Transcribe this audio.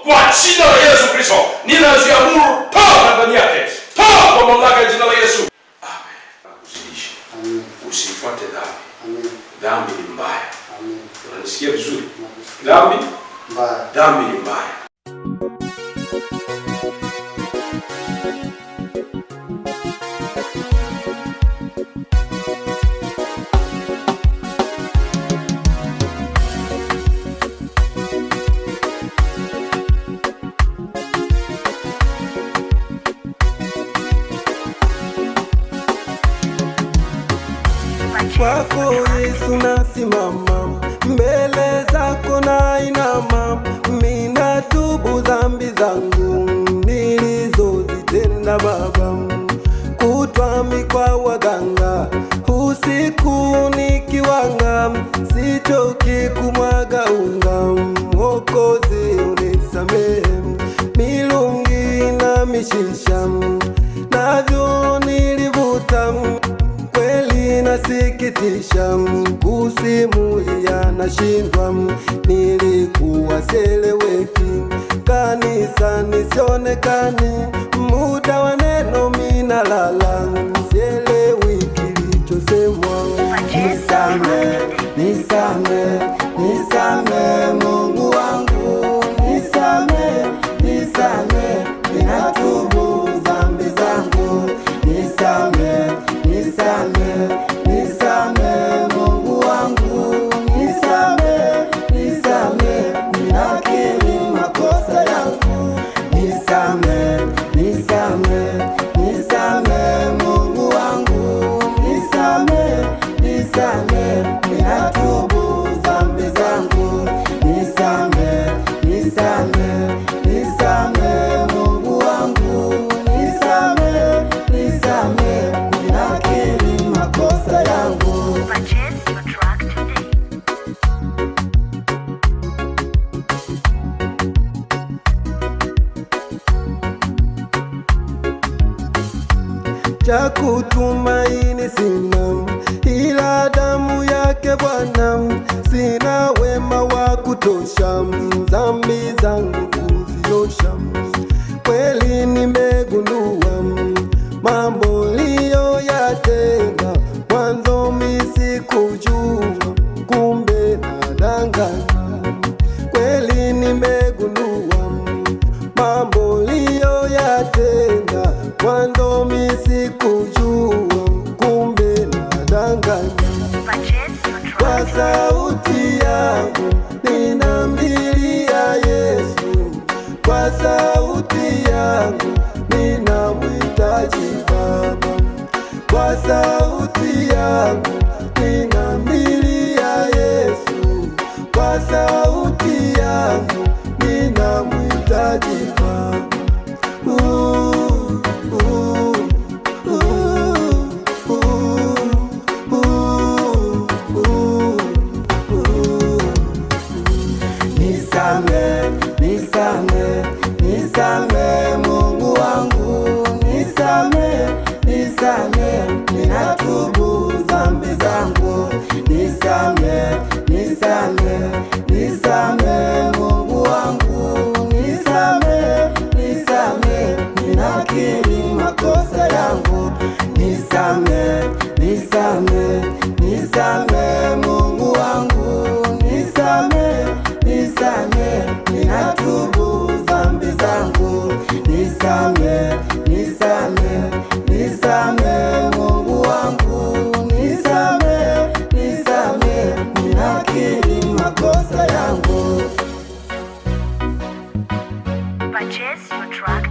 kwa jina la Yesu Kristo. Ninaziamuru toka ndani yake, toka kwa mamlaka ya jina la Yesu. Amen. Usiishi. Amen. Usifuate dhambi. Amen. Dhambi ni mbaya. Amen. Unanisikia vizuri? Dhambi mbaya. Dhambi ni mbaya. Kwako Yesu nasimama, mbele zako nainama, mina tubu dhambi zangu nilizozitenda Baba. Kutwami kwa waganga, usiku nikiwanga, sichoki kumwaga unga. Mwokozi unisamehe, milungi na mishisha navyo nilivuta, nasikitisha, kusimulia nashindwa. Nilikuwa seleweki, kanisa nisionekani, muda wa neno minalala, sielewi kilichosemwa. Nisame, nisame, nisame Mungu wangu, nisame, nisame, ninatubu dhambi zangu, nisame, nisame, nisame Mungu wangu, nisame, nisame, ninakiri makosa yangu, nisame, nisame, nisame Mungu wangu, nisame, nisame, ninatubu dhambi zangu, nisame, nisame, nisame Mungu wangu, nisame, nisame, ninakiri makosa yangu. Purchase your track today. Cha kutumaini sina, ila damu yake Bwana. Sina wema wa kutosha, dhambi zangu kuziosha. Kweli nimegundua mambo niliyoyatenda, mwanzo mimi sikujua, kumbe nadanganya. Kweli nimegundua mambo niliyoyatenda, mwanzo mimi sikujua, kumbe nadanganya. Kwa sauti yangu ninamlilia Yesu, kwa sauti yangu ninamhitaji Baba, kwa sauti yangu ninamlilia Yesu, kwa sauti yangu ninamhitaji Baba. Nisame, nisame, nisame Mungu wangu, nisame, nisame, ninatubu dhambi zangu, nisame, nisame, nisame Mungu wangu, nisame, nisame, ninakiri makosa yangu, nisame, nisame, nisame Mungu wangu, nisame, nisame, ninatubu dhambi zangu, nisame, nisame, nisame Mungu wangu, nisame, nisame, ninakiri makosa yangu. Purchase your track